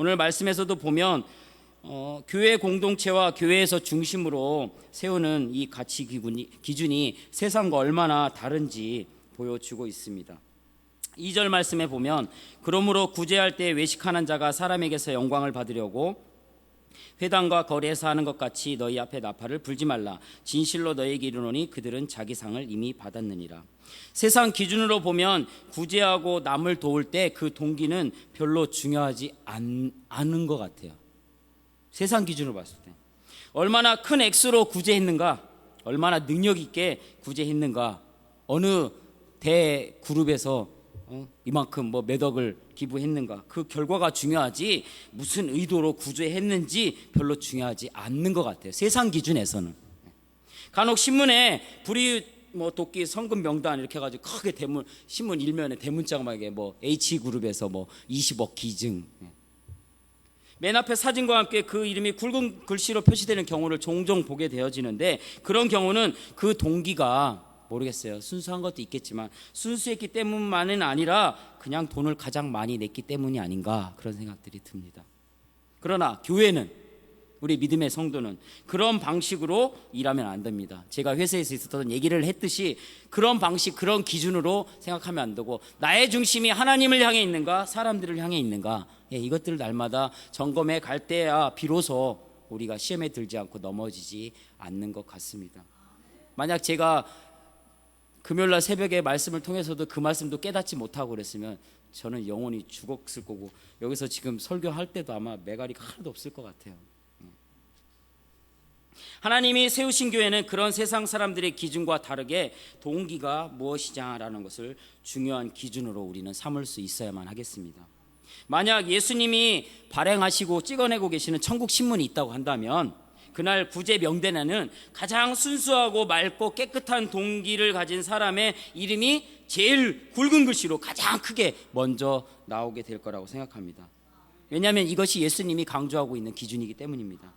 오늘 말씀에서도 보면 교회 공동체와 교회에서 중심으로 세우는 이 가치 기준이 세상과 얼마나 다른지 보여주고 있습니다. 2절 말씀에 보면 그러므로 구제할 때 외식하는 자가 사람에게서 영광을 받으려고 회당과 거리에서 하는 것 같이 너희 앞에 나팔을 불지 말라. 진실로 너희에게 이르노니 그들은 자기 상을 이미 받았느니라. 세상 기준으로 보면 구제하고 남을 도울 때 그 동기는 별로 중요하지 않은 것 같아요. 세상 기준으로 봤을 때 얼마나 큰 액수로 구제했는가, 얼마나 능력 있게 구제했는가, 어느 대그룹에서 이만큼 몇 억을 기부했는가, 그 결과가 중요하지 무슨 의도로 구제했는지 별로 중요하지 않는 것 같아요. 세상 기준에서는. 간혹 신문에 불이 도끼 성금 명단 이렇게 해가지고 크게 대문, 신문 일면에 대문자가 막 H그룹에서 20억 기증, 맨 앞에 사진과 함께 그 이름이 굵은 글씨로 표시되는 경우를 종종 보게 되어지는데, 그런 경우는 그 동기가 모르겠어요. 순수한 것도 있겠지만 순수했기 때문만은 아니라 그냥 돈을 가장 많이 냈기 때문이 아닌가, 그런 생각들이 듭니다. 그러나 교회는, 우리 믿음의 성도는 그런 방식으로 일하면 안 됩니다. 제가 회사에서 있었던 얘기를 했듯이 그런 방식, 그런 기준으로 생각하면 안 되고, 나의 중심이 하나님을 향해 있는가, 사람들을 향해 있는가, 이것들을 날마다 점검해 갈 때야 비로소 우리가 시험에 들지 않고 넘어지지 않는 것 같습니다. 만약 제가 금요일날 새벽에 말씀을 통해서도 그 말씀도 깨닫지 못하고 그랬으면 저는 영원히 죽었을 거고, 여기서 지금 설교할 때도 아마 매가리가 하나도 없을 것 같아요. 하나님이 세우신 교회는 그런 세상 사람들의 기준과 다르게 동기가 무엇이냐라는 것을 중요한 기준으로 우리는 삼을 수 있어야만 하겠습니다. 만약 예수님이 발행하시고 찍어내고 계시는 천국 신문이 있다고 한다면 그날 구제 명단에는 가장 순수하고 맑고 깨끗한 동기를 가진 사람의 이름이 제일 굵은 글씨로 가장 크게 먼저 나오게 될 거라고 생각합니다. 왜냐하면 이것이 예수님이 강조하고 있는 기준이기 때문입니다.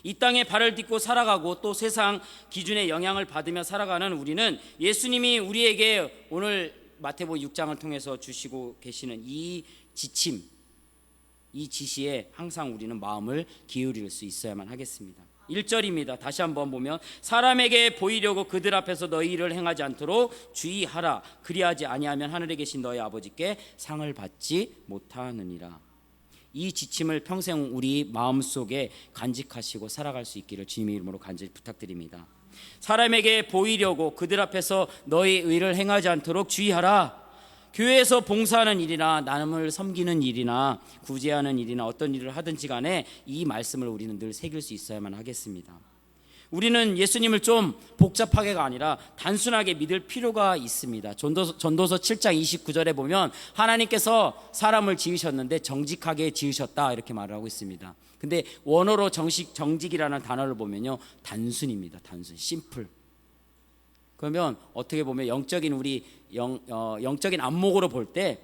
이 땅에 발을 딛고 살아가고 또 세상 기준의 영향을 받으며 살아가는 우리는 예수님이 우리에게 오늘 마태복음 6장을 통해서 주시고 계시는 이 지침, 이 지시에 항상 우리는 마음을 기울일 수 있어야만 하겠습니다. 1절입니다. 다시 한번 보면 사람에게 보이려고 그들 앞에서 너희 일을 행하지 않도록 주의하라. 그리하지 아니하면 하늘에 계신 너희 아버지께 상을 받지 못하느니라. 이 지침을 평생 우리 마음속에 간직하시고 살아갈 수 있기를 주님의 이름으로 간절히 부탁드립니다. 사람에게 보이려고 그들 앞에서 너희 의를 행하지 않도록 주의하라. 교회에서 봉사하는 일이나 남을 섬기는 일이나 구제하는 일이나 어떤 일을 하든지 간에 이 말씀을 우리는 늘 새길 수 있어야만 하겠습니다. 우리는 예수님을 좀 복잡하게가 아니라 단순하게 믿을 필요가 있습니다. 전도서 7장 29절에 보면 하나님께서 사람을 지으셨는데 정직하게 지으셨다, 이렇게 말을 하고 있습니다. 근데 원어로 정직이라는 단어를 보면요, 단순입니다. 단순, 심플. 그러면 어떻게 보면 영적인 우리 영적인 안목으로 볼 때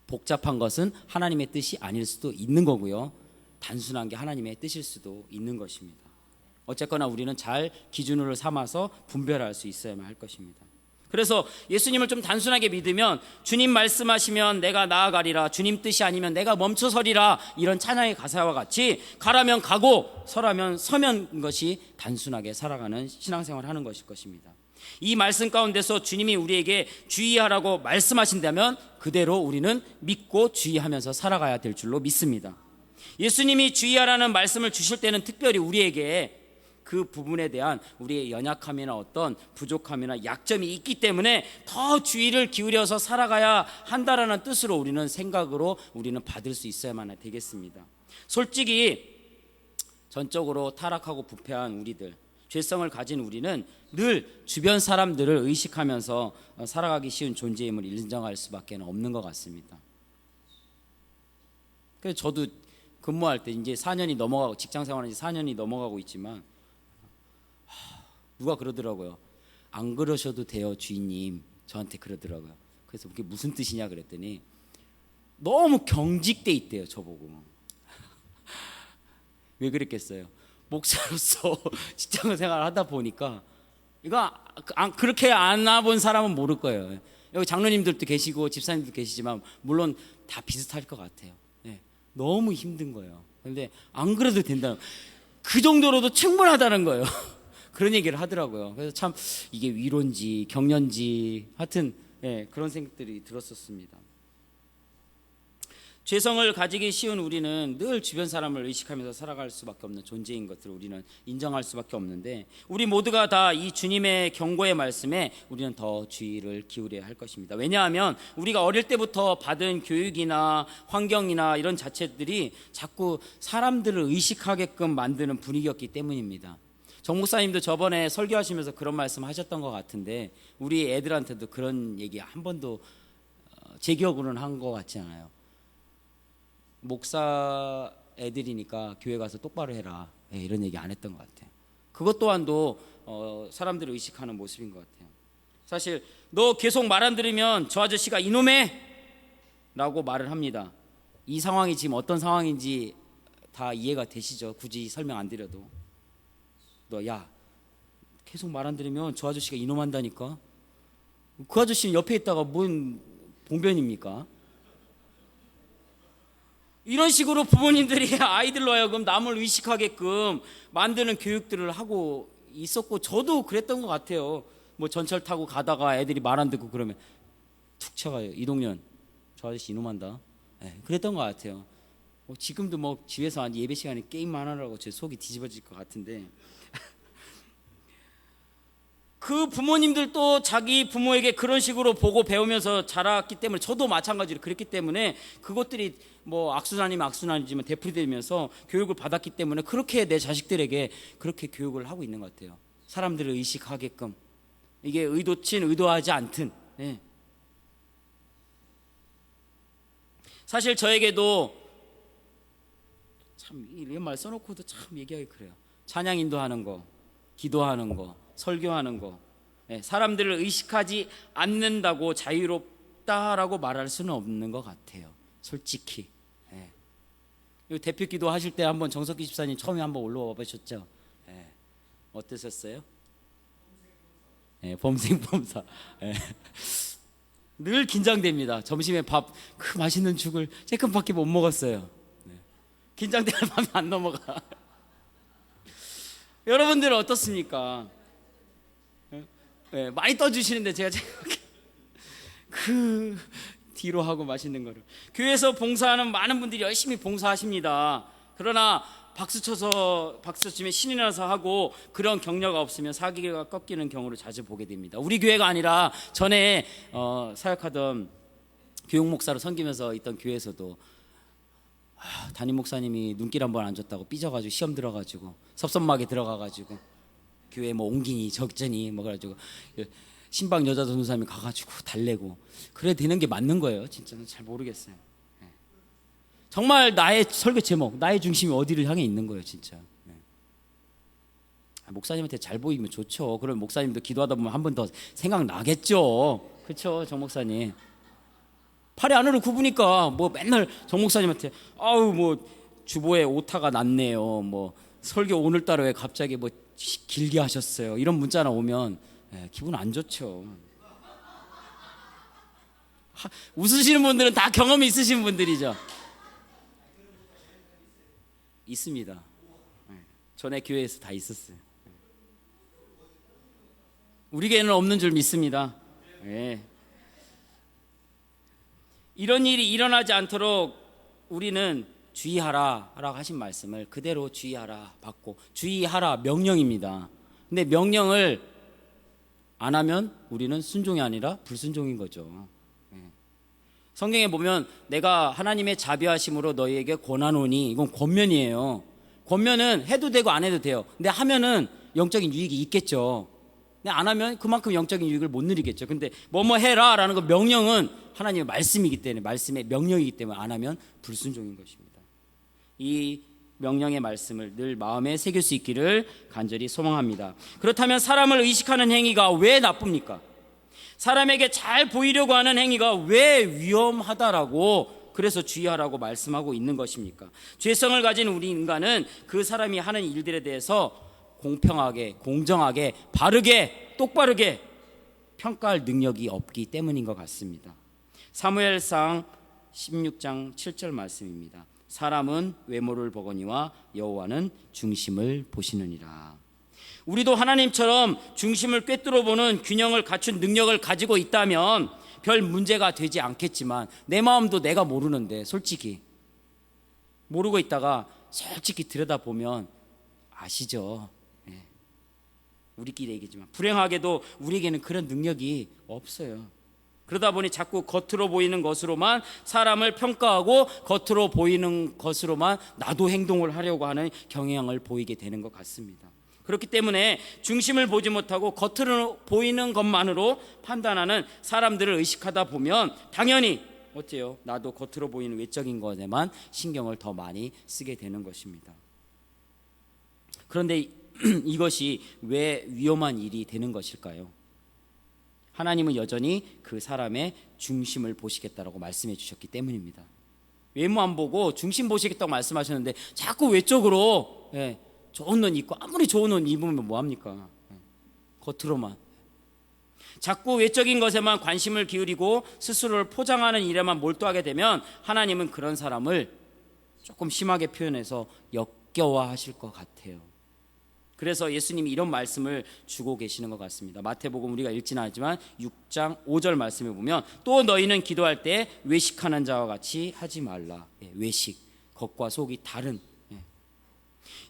복잡한 것은 하나님의 뜻이 아닐 수도 있는 거고요, 단순한 게 하나님의 뜻일 수도 있는 것입니다. 어쨌거나 우리는 잘 기준으로 삼아서 분별할 수 있어야만 할 것입니다. 그래서 예수님을 좀 단순하게 믿으면 주님 말씀하시면 내가 나아가리라, 주님 뜻이 아니면 내가 멈춰서리라, 이런 찬양의 가사와 같이 가라면 가고 서라면 서면 것이 단순하게 살아가는 신앙생활을 하는 것일 것입니다. 이 말씀 가운데서 주님이 우리에게 주의하라고 말씀하신다면 그대로 우리는 믿고 주의하면서 살아가야 될 줄로 믿습니다. 예수님이 주의하라는 말씀을 주실 때는 특별히 우리에게 그 부분에 대한 우리의 연약함이나 어떤 부족함이나 약점이 있기 때문에 더 주의를 기울여서 살아가야 한다라는 뜻으로 우리는 생각으로 우리는 받을 수 있어야만 되겠습니다. 솔직히 전적으로 타락하고 부패한 우리들, 죄성을 가진 우리는 늘 주변 사람들을 의식하면서 살아가기 쉬운 존재임을 인정할 수밖에 없는 것 같습니다. 그래서 저도 근무할 때 이제 4년이 넘어가고, 직장 생활은 이제 4년이 넘어가고 있지만 누가 그러더라고요. 안 그러셔도 돼요 주인님, 저한테 그러더라고요. 그래서 그게 무슨 뜻이냐 그랬더니 너무 경직돼 있대요 저보고. 왜 그랬겠어요? 목사로서 직장 생활을 하다 보니까 이거 그렇게 안 와본 사람은 모를 거예요. 여기 장로님들도 계시고 집사님도 계시지만 물론 다 비슷할 것 같아요. 너무 힘든 거예요. 그런데 안 그래도 된다는, 그 정도로도 충분하다는 거예요. 그런 얘기를 하더라고요. 그래서 참 이게 위로인지 격려인지 하여튼 그런 생각들이 들었었습니다. 죄성을 가지기 쉬운 우리는 늘 주변 사람을 의식하면서 살아갈 수밖에 없는 존재인 것을 우리는 인정할 수밖에 없는데, 우리 모두가 다 이 주님의 경고의 말씀에 우리는 더 주의를 기울여야 할 것입니다. 왜냐하면 우리가 어릴 때부터 받은 교육이나 환경이나 이런 자체들이 자꾸 사람들을 의식하게끔 만드는 분위기였기 때문입니다. 정 목사님도 저번에 설교하시면서 그런 말씀 하셨던 것 같은데, 우리 애들한테도 그런 얘기 한 번도 제 기억으로는 한 것 같지 않아요. 목사 애들이니까 교회 가서 똑바로 해라, 이런 얘기 안 했던 것 같아요. 그것 또한도 사람들을 의식하는 모습인 것 같아요. 사실 너 계속 말 안 들으면 저 아저씨가 이놈해 라고 말을 합니다. 이 상황이 지금 어떤 상황인지 다 이해가 되시죠? 굳이 설명 안 드려도. 너 야 계속 말 안 들으면 저 아저씨가 이놈한다니까. 그 아저씨는 옆에 있다가 뭔 봉변입니까? 이런 식으로 부모님들이 아이들로 하여금 남을 의식하게끔 만드는 교육들을 하고 있었고, 저도 그랬던 것 같아요. 뭐 전철 타고 가다가 애들이 말 안 듣고 그러면 툭 쳐가요. 이동년 저 아저씨 이놈한다. 그랬던 것 같아요. 지금도 뭐 집에서 한 예배 시간에 게임만 하느라고 제 속이 뒤집어질 것 같은데, 그 부모님들도 자기 부모에게 그런 식으로 보고 배우면서 자랐기 때문에, 저도 마찬가지로 그랬기 때문에 그것들이 뭐 악순환이면 악순환이지만 되풀이되면서 교육을 받았기 때문에 그렇게 내 자식들에게 그렇게 교육을 하고 있는 것 같아요. 사람들을 의식하게끔, 이게 의도친 의도하지 않든. 사실 저에게도 참 이런 말 써놓고도 참 얘기하기 그래요. 찬양 인도하는 거, 기도하는 거, 설교하는 거, 사람들을 의식하지 않는다고 자유롭다라고 말할 수는 없는 것 같아요. 솔직히. 대표 기도 하실 때 한번 정석기 집사님 처음에 한번 올라와 보셨죠? 어떠셨어요? 범생범사. 늘 긴장됩니다. 점심에 밥 그 맛있는 죽을 쬐끔밖에 못 먹었어요. 긴장되는 밤이 안 넘어가. 여러분들은 어떻습니까? 많이 떠주시는데 제가 그 뒤로 하고 맛있는 거를. 교회에서 봉사하는 많은 분들이 열심히 봉사하십니다. 그러나 박수 치면 신이 나서 하고 그런 격려가 없으면 사기가 꺾이는 경우를 자주 보게 됩니다. 우리 교회가 아니라 전에 사역하던 교육 목사로 섬기면서 있던 교회에서도 담임 목사님이 눈길 한번 안 줬다고 삐져가지고 시험 들어가지고 섭섭하게 들어가가지고 교회 뭐 옹기니 적전이 뭐 그래가지고 신방 여자 전도사님이 가가지고 달래고, 그래 되는 게 맞는 거예요. 진짜는 잘 모르겠어요. 정말 나의 설교 제목, 나의 중심이 어디를 향해 있는 거예요, 진짜. 목사님한테 잘 보이면 좋죠. 그럼 목사님도 기도하다 보면 한 번 더 생각나겠죠. 그렇죠, 정 목사님. 팔이 안으로 굽으니까 뭐 맨날 정 목사님한테 아우 뭐 주보에 오타가 났네요, 뭐 설교 오늘따라 왜 갑자기 뭐 길게 하셨어요, 이런 문자나 오면 기분 안 좋죠. 웃으시는 분들은 다 경험이 있으신 분들이죠. 있습니다. 전에 교회에서 다 있었어요. 우리 교회는 없는 줄 믿습니다. 이런 일이 일어나지 않도록 우리는 주의하라 라고 하신 말씀을 그대로 주의하라 받고, 주의하라 명령입니다. 근데 명령을 안 하면 우리는 순종이 아니라 불순종인 거죠. 성경에 보면 내가 하나님의 자비하심으로 너희에게 권하노니, 이건 권면이에요. 권면은 해도 되고 안 해도 돼요. 근데 하면은 영적인 유익이 있겠죠. 근데 안 하면 그만큼 영적인 유익을 못 누리겠죠. 근데 뭐뭐 해라 라는 거, 명령은 하나님의 말씀이기 때문에, 말씀의 명령이기 때문에 안 하면 불순종인 것입니다. 이 명령의 말씀을 늘 마음에 새길 수 있기를 간절히 소망합니다. 그렇다면 사람을 의식하는 행위가 왜 나쁩니까? 사람에게 잘 보이려고 하는 행위가 왜 위험하다라고, 그래서 주의하라고 말씀하고 있는 것입니까? 죄성을 가진 우리 인간은 그 사람이 하는 일들에 대해서 공평하게, 공정하게, 바르게, 똑바르게 평가할 능력이 없기 때문인 것 같습니다. 사무엘상 16장 7절 말씀입니다. 사람은 외모를 보거니와 여호와는 중심을 보시느니라. 우리도 하나님처럼 중심을 꿰뚫어 보는 균형을 갖춘 능력을 가지고 있다면 별 문제가 되지 않겠지만, 내 마음도 내가 모르는데 솔직히 모르고 있다가 솔직히 들여다보면 아시죠? 예. 우리끼리 얘기지만 불행하게도 우리에게는 그런 능력이 없어요. 그러다 보니 자꾸 겉으로 보이는 것으로만 사람을 평가하고 겉으로 보이는 것으로만 나도 행동을 하려고 하는 경향을 보이게 되는 것 같습니다. 그렇기 때문에 중심을 보지 못하고 겉으로 보이는 것만으로 판단하는 사람들을 의식하다 보면 당연히 어때요? 나도 겉으로 보이는 외적인 것에만 신경을 더 많이 쓰게 되는 것입니다. 그런데 이것이 왜 위험한 일이 되는 것일까요? 하나님은 여전히 그 사람의 중심을 보시겠다라고 말씀해 주셨기 때문입니다. 외모 안 보고 중심 보시겠다고 말씀하셨는데 자꾸 외적으로 좋은 옷 입고, 아무리 좋은 옷 입으면 뭐합니까? 겉으로만. 자꾸 외적인 것에만 관심을 기울이고 스스로를 포장하는 일에만 몰두하게 되면 하나님은 그런 사람을 조금 심하게 표현해서 역겨워하실 것 같아요. 그래서 예수님이 이런 말씀을 주고 계시는 것 같습니다. 마태복음 우리가 읽지는 않지만 6장 5절 말씀에 보면, 또 너희는 기도할 때 외식하는 자와 같이 하지 말라. 외식, 겉과 속이 다른.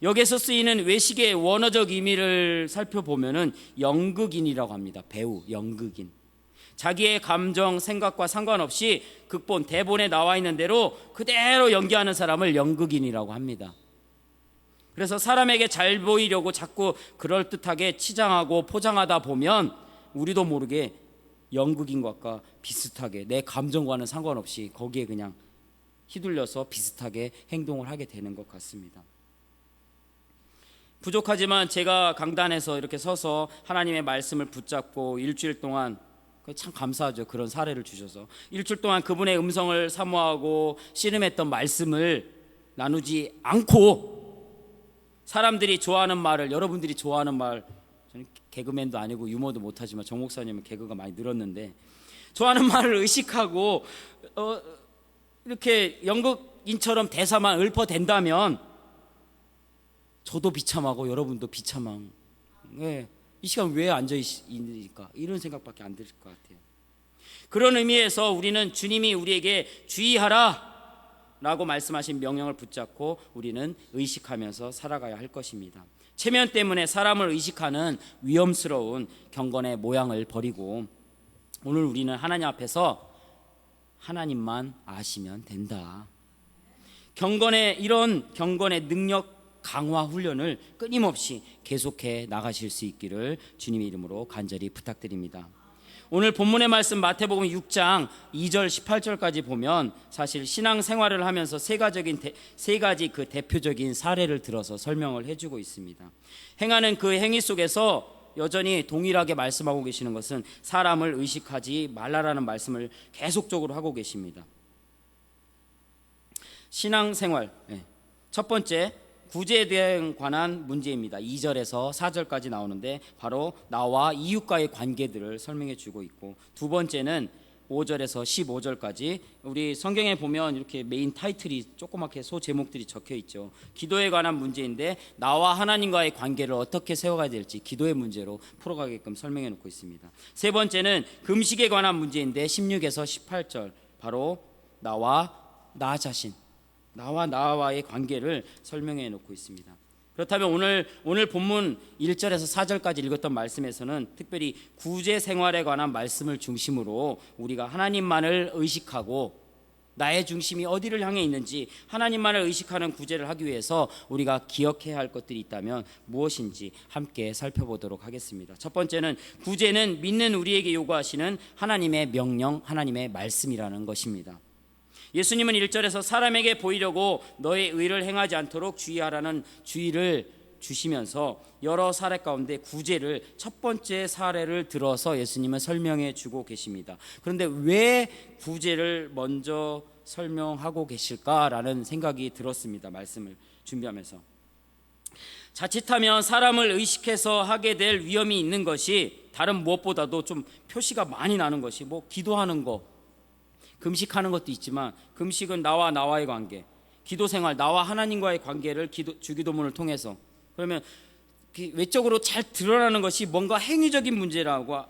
여기서 쓰이는 외식의 원어적 의미를 살펴보면은 연극인이라고 합니다. 배우, 연극인. 자기의 감정, 생각과 상관없이 극본, 대본에 나와 있는 대로 그대로 연기하는 사람을 연극인이라고 합니다. 그래서 사람에게 잘 보이려고 자꾸 그럴듯하게 치장하고 포장하다 보면 우리도 모르게 연극인과 비슷하게 내 감정과는 상관없이 거기에 그냥 휘둘려서 비슷하게 행동을 하게 되는 것 같습니다. 부족하지만 제가 강단에서 이렇게 서서 하나님의 말씀을 붙잡고 일주일 동안, 참 감사하죠. 그런 사례를 주셔서 일주일 동안 그분의 음성을 사모하고 씨름했던 말씀을 나누지 않고 사람들이 좋아하는 말을, 여러분들이 좋아하는 말, 저는 개그맨도 아니고 유머도 못하지만 정 목사님은 개그가 많이 늘었는데 좋아하는 말을 의식하고 이렇게 연극인처럼 대사만 읊어댄다면 저도 비참하고 여러분도 비참한, 이 시간 왜 앉아있으니까 이런 생각밖에 안 들 것 같아요. 그런 의미에서 우리는 주님이 우리에게 주의하라 라고 말씀하신 명령을 붙잡고 우리는 의식하면서 살아가야 할 것입니다. 체면 때문에 사람을 의식하는 위험스러운 경건의 모양을 버리고 오늘 우리는 하나님 앞에서 하나님만 아시면 된다. 이런 경건의 능력 강화 훈련을 끊임없이 계속해 나가실 수 있기를 주님의 이름으로 간절히 부탁드립니다. 오늘 본문의 말씀 마태복음 6장 2절 18절까지 보면 사실 신앙생활을 하면서 세 가지 그 대표적인 사례를 들어서 설명을 해주고 있습니다. 행하는 그 행위 속에서 여전히 동일하게 말씀하고 계시는 것은 사람을 의식하지 말라라는 말씀을 계속적으로 하고 계십니다. 신앙생활, 첫 번째 구제에 대한 관한 문제입니다. 2절에서 4절까지 나오는데 바로 나와 이웃과의 관계들을 설명해 주고 있고, 두 번째는 5절에서 15절까지 우리 성경에 보면 이렇게 메인 타이틀이 조그맣게 소 제목들이 적혀 있죠. 기도에 관한 문제인데 나와 하나님과의 관계를 어떻게 세워가야 될지 기도의 문제로 풀어가게끔 설명해 놓고 있습니다. 세 번째는 금식에 관한 문제인데 16에서 18절 바로 나와 나와의 관계를 설명해 놓고 있습니다. 그렇다면 오늘 본문 1절에서 4절까지 읽었던 말씀에서는 특별히 구제 생활에 관한 말씀을 중심으로 우리가 하나님만을 의식하고 나의 중심이 어디를 향해 있는지 하나님만을 의식하는 구제를 하기 위해서 우리가 기억해야 할 것들이 있다면 무엇인지 함께 살펴보도록 하겠습니다. 첫 번째는 구제는 믿는 우리에게 요구하시는 하나님의 명령, 하나님의 말씀이라는 것입니다. 예수님은 1절에서 사람에게 보이려고 너의 의를 행하지 않도록 주의하라는 주의를 주시면서 여러 사례 가운데 구제를 첫 번째 사례를 들어서 예수님은 설명해 주고 계십니다. 그런데 왜 구제를 먼저 설명하고 계실까라는 생각이 들었습니다. 말씀을 준비하면서 자칫하면 사람을 의식해서 하게 될 위험이 있는 것이 다른 무엇보다도 좀 표시가 많이 나는 것이 기도하는 거, 금식하는 것도 있지만 금식은 나와의 관계, 기도 생활, 나와 하나님과의 관계를 주기도문을 통해서, 그러면 외적으로 잘 드러나는 것이 뭔가 행위적인 문제라고,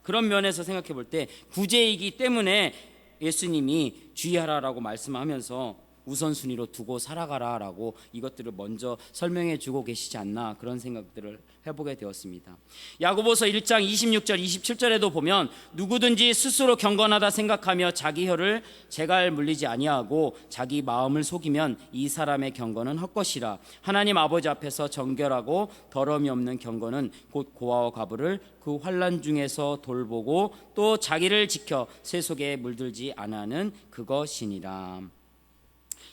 그런 면에서 생각해 볼 때 구제이기 때문에 예수님이 주의하라라고 말씀하면서 우선순위로 두고 살아가라라고 이것들을 먼저 설명해 주고 계시지 않나, 그런 생각들을 해보게 되었습니다. 야고보서 1장 26절 27절에도 보면 누구든지 스스로 경건하다 생각하며 자기 혀를 재갈 물리지 아니하고 자기 마음을 속이면 이 사람의 경건은 헛것이라. 하나님 아버지 앞에서 정결하고 더러움이 없는 경건은 곧 고아와 과부를 그 환난 중에서 돌보고 또 자기를 지켜 새 속에 물들지 않는 그것이니라.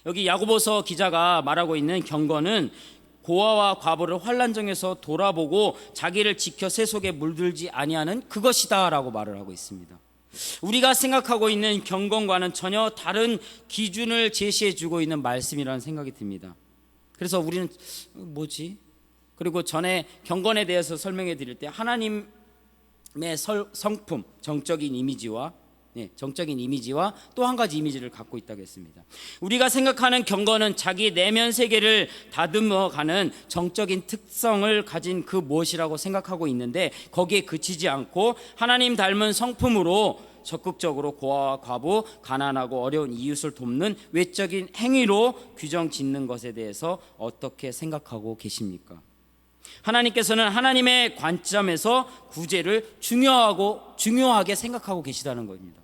여기 야고보서 기자가 말하고 있는 경건은 고아와 과부를 환난 중에서 돌아보고 자기를 지켜 새 속에 물들지 아니하는 그것이다라고 말을 하고 있습니다. 우리가 생각하고 있는 경건과는 전혀 다른 기준을 제시해 주고 있는 말씀이라는 생각이 듭니다. 그래서 우리는 뭐지? 그리고 전에 경건에 대해서 설명해 드릴 때 하나님의 성품, 정적인 이미지와 또 한 가지 이미지를 갖고 있다고 했습니다. 우리가 생각하는 경건은 자기 내면 세계를 다듬어가는 정적인 특성을 가진 그 무엇이라고 생각하고 있는데, 거기에 그치지 않고 하나님 닮은 성품으로 적극적으로 고아와 과부, 가난하고 어려운 이웃을 돕는 외적인 행위로 규정 짓는 것에 대해서 어떻게 생각하고 계십니까? 하나님께서는 하나님의 관점에서 구제를 중요하게 생각하고 계시다는 겁니다.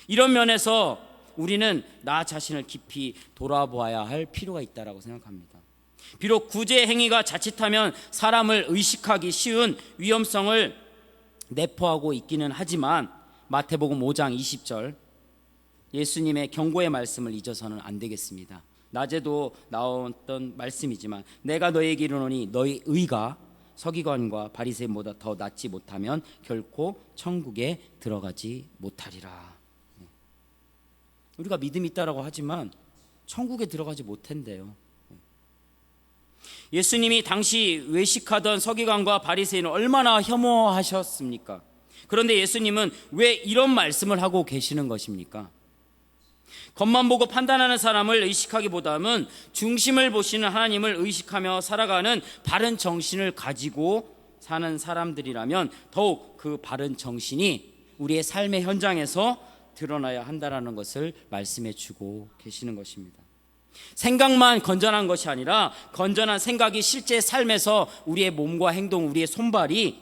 이런 면에서 우리는 나 자신을 깊이 돌아보아야 할 필요가 있다고 생각합니다. 비록 구제 행위가 자칫하면 사람을 의식하기 쉬운 위험성을 내포하고 있기는 하지만 마태복음 5장 20절 예수님의 경고의 말씀을 잊어서는 안 되겠습니다. 낮에도 나왔던 말씀이지만 내가 너희에게 이르노니 너희 의가 서기관과 바리새인보다 더 낫지 못하면 결코 천국에 들어가지 못하리라. 우리가 믿음이 있다라고 하지만 천국에 들어가지 못한대요. 예수님이 당시 외식하던 서기관과 바리새인을 얼마나 혐오하셨습니까? 그런데 예수님은 왜 이런 말씀을 하고 계시는 것입니까? 겉만 보고 판단하는 사람을 의식하기보다는 중심을 보시는 하나님을 의식하며 살아가는 바른 정신을 가지고 사는 사람들이라면 더욱 그 바른 정신이 우리의 삶의 현장에서 드러나야 한다는 것을 말씀해 주고 계시는 것입니다. 생각만 건전한 것이 아니라 건전한 생각이 실제 삶에서 우리의 몸과 행동, 우리의 손발이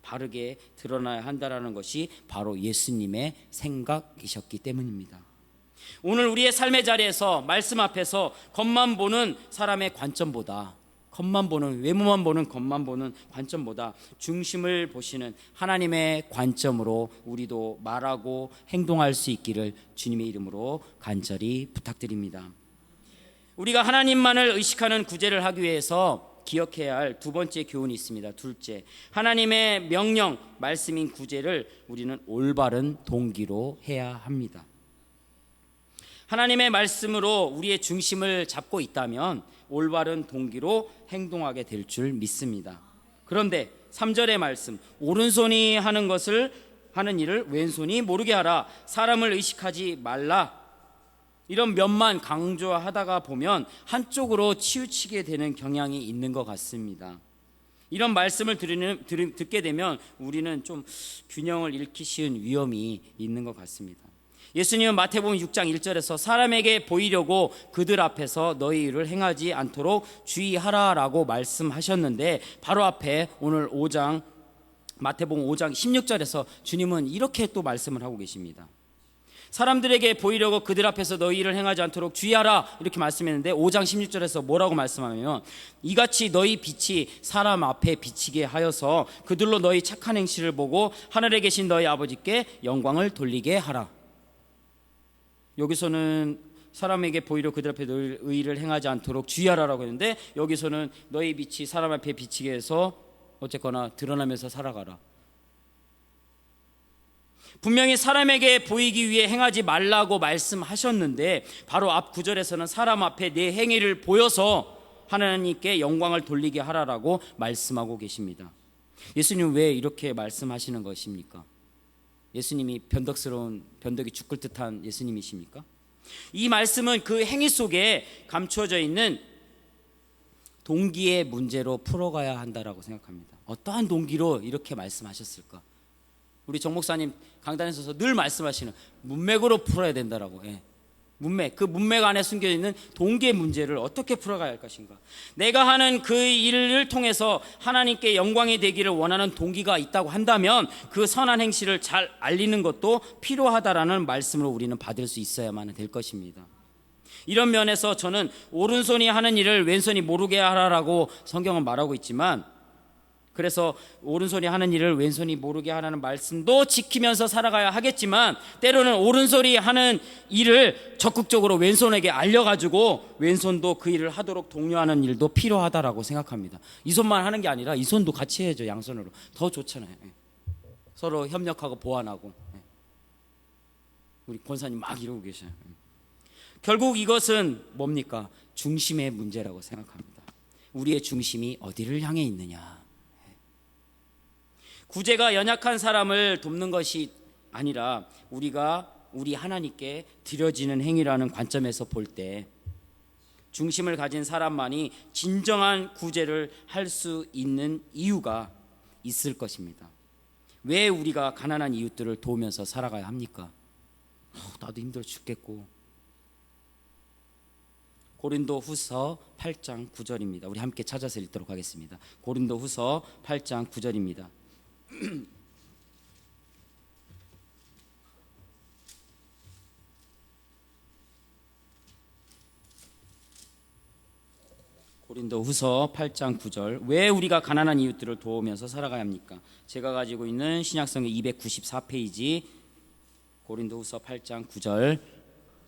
바르게 드러나야 한다는 것이 바로 예수님의 생각이셨기 때문입니다. 오늘 우리의 삶의 자리에서 말씀 앞에서 겉만 보는 사람의 관점보다, 외모만 보는 겉만 보는 관점보다 중심을 보시는 하나님의 관점으로 우리도 말하고 행동할 수 있기를 주님의 이름으로 간절히 부탁드립니다. 우리가 하나님만을 의식하는 구제를 하기 위해서 기억해야 할 두 번째 교훈이 있습니다. 둘째, 하나님의 명령, 말씀인 구제를 우리는 올바른 동기로 해야 합니다. 하나님의 말씀으로 우리의 중심을 잡고 있다면 올바른 동기로 행동하게 될 줄 믿습니다. 그런데 3절의 말씀, 오른손이 하는 일을 왼손이 모르게 하라, 사람을 의식하지 말라, 이런 면만 강조하다가 보면 한쪽으로 치우치게 되는 경향이 있는 것 같습니다. 이런 말씀을 듣게 되면 우리는 좀 균형을 잃기 쉬운 위험이 있는 것 같습니다. 예수님은 마태복음 6장 1절에서 사람에게 보이려고 그들 앞에서 너희 일을 행하지 않도록 주의하라라고 말씀하셨는데, 바로 앞에 오늘 마태복음 5장 16절에서 주님은 이렇게 또 말씀을 하고 계십니다. 사람들에게 보이려고 그들 앞에서 너희 일을 행하지 않도록 주의하라, 이렇게 말씀했는데 5장 16절에서 뭐라고 말씀하냐면, 이같이 너희 빛이 사람 앞에 비치게 하여서 그들로 너희 착한 행실을 보고 하늘에 계신 너희 아버지께 영광을 돌리게 하라. 여기서는 사람에게 보이려 그들 앞에 너희 의를 행하지 않도록 주의하라라고 했는데, 여기서는 너희 빛이 사람 앞에 비치게 해서 어쨌거나 드러나면서 살아가라. 분명히 사람에게 보이기 위해 행하지 말라고 말씀하셨는데, 바로 앞 구절에서는 사람 앞에 내 행위를 보여서 하나님께 영광을 돌리게 하라라고 말씀하고 계십니다. 예수님 왜 이렇게 말씀하시는 것입니까? 예수님이 변덕이 죽을 듯한 예수님이십니까? 이 말씀은 그 행위 속에 감추어져 있는 동기의 문제로 풀어가야 한다라고 생각합니다. 어떠한 동기로 이렇게 말씀하셨을까? 우리 정 목사님 강단에 서서 늘 말씀하시는 문맥으로 풀어야 된다라고. 문맥, 그 문맥 안에 숨겨 있는 동기의 문제를 어떻게 풀어가야 할 것인가? 내가 하는 그 일을 통해서 하나님께 영광이 되기를 원하는 동기가 있다고 한다면 그 선한 행실을 잘 알리는 것도 필요하다라는 말씀을 우리는 받을 수 있어야만 될 것입니다. 이런 면에서 저는 오른손이 하는 일을 왼손이 모르게 하라라고 성경은 말하고 있지만, 그래서 오른손이 하는 일을 왼손이 모르게 하라는 말씀도 지키면서 살아가야 하겠지만, 때로는 오른손이 하는 일을 적극적으로 왼손에게 알려가지고 왼손도 그 일을 하도록 독려하는 일도 필요하다라고 생각합니다. 이 손만 하는 게 아니라 이 손도 같이 해야죠. 양손으로 더 좋잖아요. 서로 협력하고 보완하고. 우리 권사님 막 이러고 계셔요. 결국 이것은 뭡니까? 중심의 문제라고 생각합니다. 우리의 중심이 어디를 향해 있느냐. 구제가 연약한 사람을 돕는 것이 아니라 우리가 우리 하나님께 드려지는 행위라는 관점에서 볼 때 중심을 가진 사람만이 진정한 구제를 할 수 있는 이유가 있을 것입니다. 왜 우리가 가난한 이웃들을 도우면서 살아가야 합니까? 나도 힘들어 죽겠고. 고린도후서 8장 9절입니다. 우리 함께 찾아서 읽도록 하겠습니다. 고린도후서 8장 9절입니다. 고린도후서 8장 9절. 왜 우리가 가난한 이웃들을 도우면서 살아가야 합니까? 제가 가지고 있는 신약성의 294페이지 고린도후서 8장 9절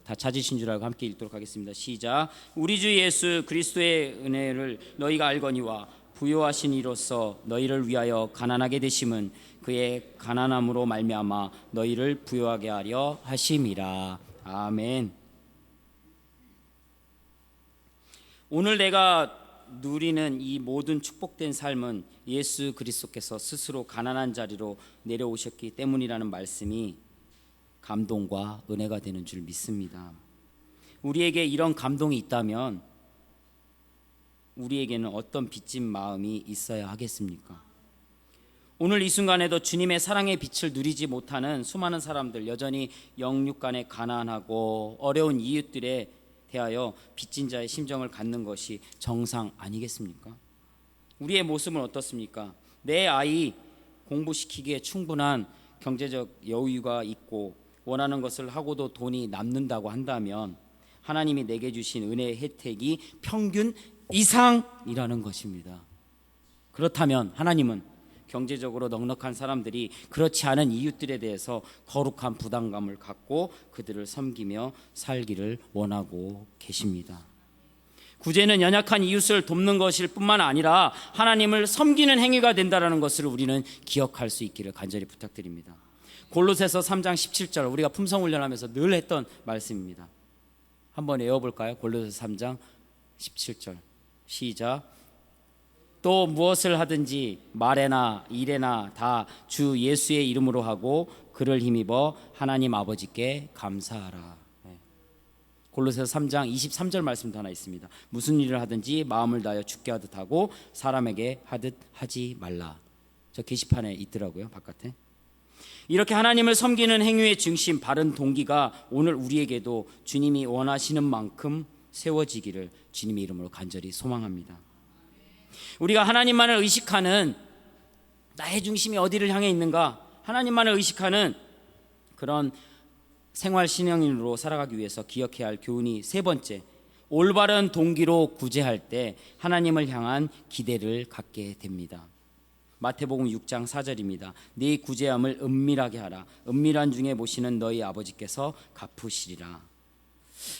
다 찾으신 줄 알고 함께 읽도록 하겠습니다. 시작. 우리 주 예수 그리스도의 은혜를 너희가 알거니와 부요하신 이로써 너희를 위하여 가난하게 되심은 그의 가난함으로 말미암아 너희를 부요하게 하려 하심이라. 아멘. 오늘 내가 누리는 이 모든 축복된 삶은 예수 그리스도께서 스스로 가난한 자리로 내려오셨기 때문이라는 말씀이 감동과 은혜가 되는 줄 믿습니다. 우리에게 이런 감동이 있다면 우리에게는 어떤 빚진 마음이 있어야 하겠습니까? 오늘 이 순간에도 주님의 사랑의 빛을 누리지 못하는 수많은 사람들, 여전히 영육간에 가난하고 어려운 이웃들에 대하여 빚진 자의 심정을 갖는 것이 정상 아니겠습니까? 우리의 모습은 어떻습니까? 내 아이 공부시키기에 충분한 경제적 여유가 있고 원하는 것을 하고도 돈이 남는다고 한다면 하나님이 내게 주신 은혜의 혜택이 평균 이상이라는 것입니다. 그렇다면 하나님은 경제적으로 넉넉한 사람들이 그렇지 않은 이웃들에 대해서 거룩한 부담감을 갖고 그들을 섬기며 살기를 원하고 계십니다. 구제는 연약한 이웃을 돕는 것일 뿐만 아니라 하나님을 섬기는 행위가 된다는 것을 우리는 기억할 수 있기를 간절히 부탁드립니다. 골로새서 3장 17절, 우리가 품성훈련하면서 늘 했던 말씀입니다. 한번 외워볼까요? 골로새서 3장 17절 시작. 또 무엇을 하든지 말에나 일에나 다 주 예수의 이름으로 하고 그를 힘입어 하나님 아버지께 감사하라. 골로새서 3장 23절 말씀도 하나 있습니다. 무슨 일을 하든지 마음을 다하여 주께 하듯 하고 사람에게 하듯 하지 말라. 저 게시판에 있더라고요, 바깥에. 이렇게 하나님을 섬기는 행위의 중심, 바른 동기가 오늘 우리에게도 주님이 원하시는 만큼 세워지기를 주님의 이름으로 간절히 소망합니다. 우리가 하나님만을 의식하는, 나의 중심이 어디를 향해 있는가, 하나님만을 의식하는 그런 생활 신앙인으로 살아가기 위해서 기억해야 할 교훈이 세 번째, 올바른 동기로 구제할 때 하나님을 향한 기대를 갖게 됩니다. 마태복음 6장 4절입니다. 네 구제함을 은밀하게 하라. 은밀한 중에 보시는 너희 아버지께서 갚으시리라.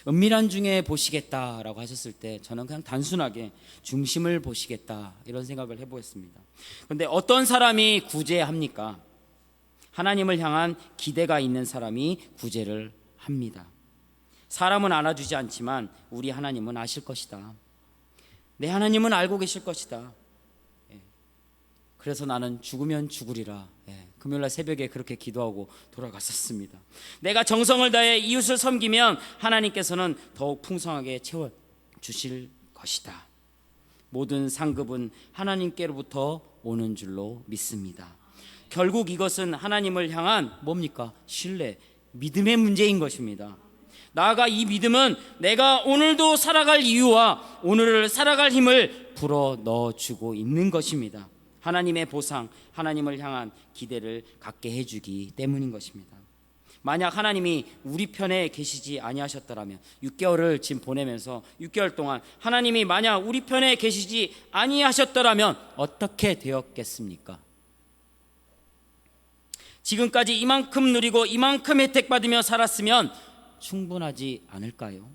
은밀한 중에 보시겠다라고 하셨을 때 저는 그냥 단순하게 중심을 보시겠다 이런 생각을 해보겠습니다. 그런데 어떤 사람이 구제합니까? 하나님을 향한 기대가 있는 사람이 구제를 합니다. 사람은 알아주지 않지만 우리 하나님은 아실 것이다. 내 하나님은 알고 계실 것이다. 그래서 나는 죽으면 죽으리라. 금요일날 새벽에 그렇게 기도하고 돌아갔었습니다. 내가 정성을 다해 이웃을 섬기면 하나님께서는 더욱 풍성하게 채워주실 것이다. 모든 상급은 하나님께로부터 오는 줄로 믿습니다. 결국 이것은 하나님을 향한 뭡니까? 신뢰, 믿음의 문제인 것입니다. 나아가 이 믿음은 내가 오늘도 살아갈 이유와 오늘을 살아갈 힘을 불어 넣어주고 있는 것입니다. 하나님의 보상, 하나님을 향한 기대를 갖게 해주기 때문인 것입니다. 만약 하나님이 우리 편에 계시지 아니하셨더라면 6개월을 지금 보내면서 6개월 동안 하나님이 만약 우리 편에 계시지 아니하셨더라면 어떻게 되었겠습니까? 지금까지 이만큼 누리고 이만큼 혜택 받으며 살았으면 충분하지 않을까요?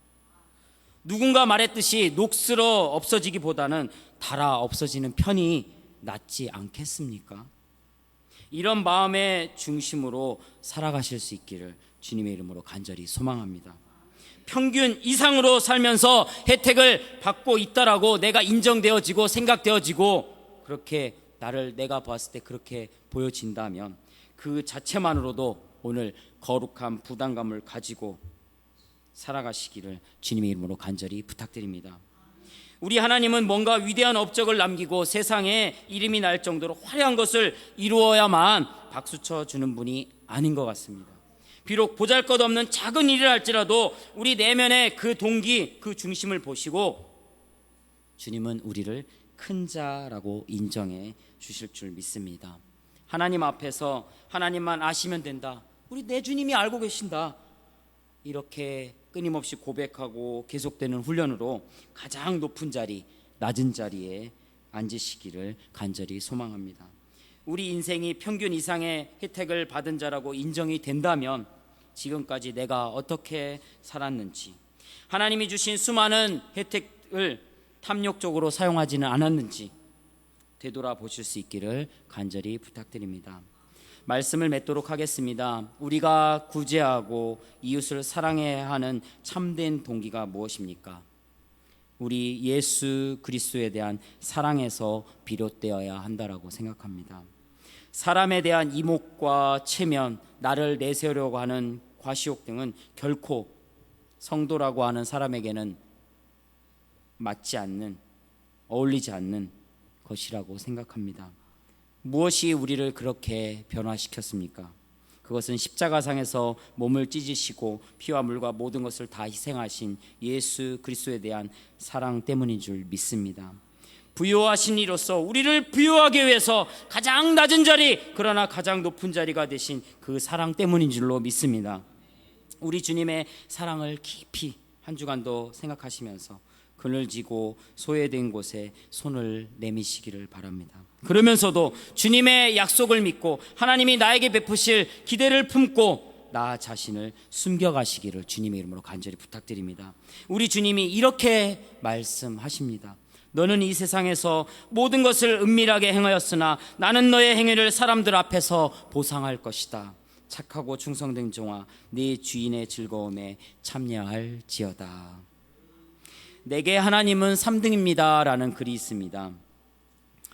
누군가 말했듯이 녹슬어 없어지기보다는 닳아 없어지는 편이 낫지 않겠습니까? 이런 마음의 중심으로 살아가실 수 있기를 주님의 이름으로 간절히 소망합니다. 평균 이상으로 살면서 혜택을 받고 있다라고 내가 인정되어지고 생각되어지고 그렇게 나를 내가 봤을 때 그렇게 보여진다면 그 자체만으로도 오늘 거룩한 부담감을 가지고 살아가시기를 주님의 이름으로 간절히 부탁드립니다. 우리 하나님은 뭔가 위대한 업적을 남기고 세상에 이름이 날 정도로 화려한 것을 이루어야만 박수쳐 주는 분이 아닌 것 같습니다. 비록 보잘것없는 작은 일을 할지라도 우리 내면의 그 동기, 그 중심을 보시고 주님은 우리를 큰 자라고 인정해 주실 줄 믿습니다. 하나님 앞에서 하나님만 아시면 된다, 우리 내 주님이 알고 계신다, 이렇게 끊임없이 고백하고 계속되는 훈련으로 가장 높은 자리, 낮은 자리에 앉으시기를 간절히 소망합니다. 우리 인생이 평균 이상의 혜택을 받은 자라고 인정이 된다면 지금까지 내가 어떻게 살았는지, 하나님이 주신 수많은 혜택을 탐욕적으로 사용하지는 않았는지 되돌아보실 수 있기를 간절히 부탁드립니다. 말씀을 맺도록 하겠습니다. 우리가 구제하고 이웃을 사랑해야 하는 참된 동기가 무엇입니까? 우리 예수 그리스도에 대한 사랑에서 비롯되어야 한다라고 생각합니다. 사람에 대한 이목과 체면, 나를 내세우려고 하는 과시욕 등은 결코 성도라고 하는 사람에게는 맞지 않는, 어울리지 않는 것이라고 생각합니다. 무엇이 우리를 그렇게 변화시켰습니까? 그것은 십자가상에서 몸을 찢으시고 피와 물과 모든 것을 다 희생하신 예수 그리스도에 대한 사랑 때문인 줄 믿습니다. 부요하신 이로서 우리를 부요하게 위해서 가장 낮은 자리, 그러나 가장 높은 자리가 되신 그 사랑 때문인 줄로 믿습니다. 우리 주님의 사랑을 깊이 한 주간도 생각하시면서 그늘지고 소외된 곳에 손을 내미시기를 바랍니다. 그러면서도 주님의 약속을 믿고 하나님이 나에게 베푸실 기대를 품고 나 자신을 숨겨가시기를 주님의 이름으로 간절히 부탁드립니다. 우리 주님이 이렇게 말씀하십니다. 너는 이 세상에서 모든 것을 은밀하게 행하였으나 나는 너의 행위를 사람들 앞에서 보상할 것이다. 착하고 충성된 종아, 네 주인의 즐거움에 참여할지어다. 내게 하나님은 3등입니다 라는 글이 있습니다.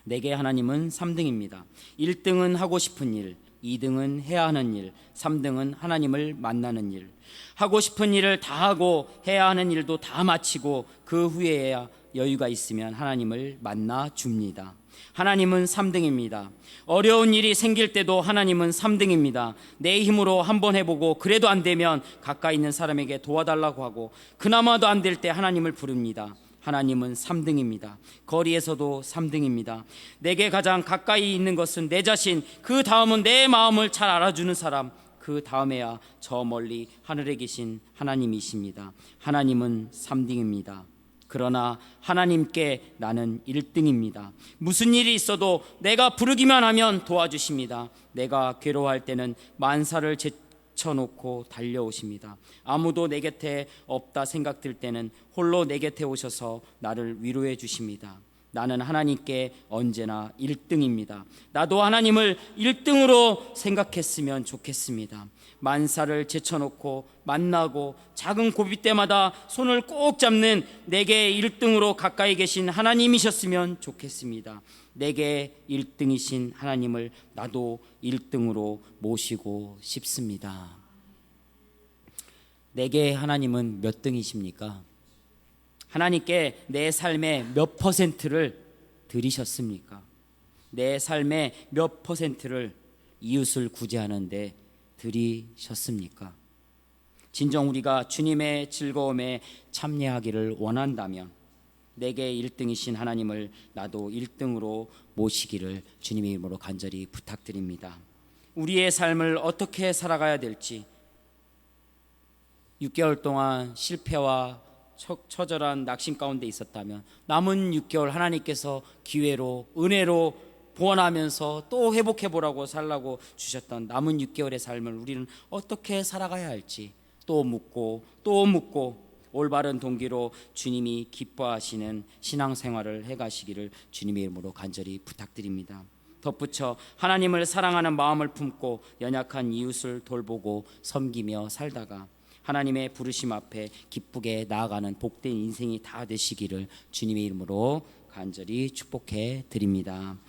내게 하나님은 3등입니다. 1등은 하고 싶은 일, 2등은 해야 하는 일, 3등은 하나님을 만나는 일. 하고 싶은 일을 다 하고 해야 하는 일도 다 마치고 그 후에야 여유가 있으면 하나님을 만나 줍니다. 하나님은 3등입니다. 어려운 일이 생길 때도 하나님은 3등입니다. 내 힘으로 한번 해보고 그래도 안 되면 가까이 있는 사람에게 도와달라고 하고 그나마도 안 될 때 하나님을 부릅니다. 하나님은 3등입니다. 거리에서도 3등입니다. 내게 가장 가까이 있는 것은 내 자신, 그 다음은 내 마음을 잘 알아주는 사람, 그 다음에야 저 멀리 하늘에 계신 하나님이십니다. 하나님은 3등입니다. 그러나 하나님께 나는 1등입니다. 무슨 일이 있어도 내가 부르기만 하면 도와주십니다. 내가 괴로워할 때는 만사를 제쳐놓고 달려오십니다. 아무도 내 곁에 없다 생각될 때는 홀로 내 곁에 오셔서 나를 위로해 주십니다. 나는 하나님께 언제나 1등입니다. 나도 하나님을 1등으로 생각했으면 좋겠습니다. 만사를 제쳐놓고 만나고 작은 고비 때마다 손을 꼭 잡는 내게 1등으로 가까이 계신 하나님이셨으면 좋겠습니다. 내게 1등이신 하나님을 나도 1등으로 모시고 싶습니다. 내게 하나님은 몇 등이십니까? 하나님께 내 삶의 몇 퍼센트를 드리셨습니까? 내 삶의 몇 퍼센트를 이웃을 구제하는데 드리셨습니까? 진정 우리가 주님의 즐거움에 참여하기를 원한다면 내게 1등이신 하나님을 나도 1등으로 모시기를 주님의 이름으로 간절히 부탁드립니다. 우리의 삶을 어떻게 살아가야 될지, 6개월 동안 실패와 처절한 낙심 가운데 있었다면 남은 6개월 하나님께서 기회로 은혜로 보완하면서 또 회복해보라고 살라고 주셨던 남은 6개월의 삶을 우리는 어떻게 살아가야 할지 또 묻고 또 묻고 올바른 동기로 주님이 기뻐하시는 신앙생활을 해가시기를 주님의 이름으로 간절히 부탁드립니다. 덧붙여 하나님을 사랑하는 마음을 품고 연약한 이웃을 돌보고 섬기며 살다가 하나님의 부르심 앞에 기쁘게 나아가는 복된 인생이 다 되시기를 주님의 이름으로 간절히 축복해 드립니다.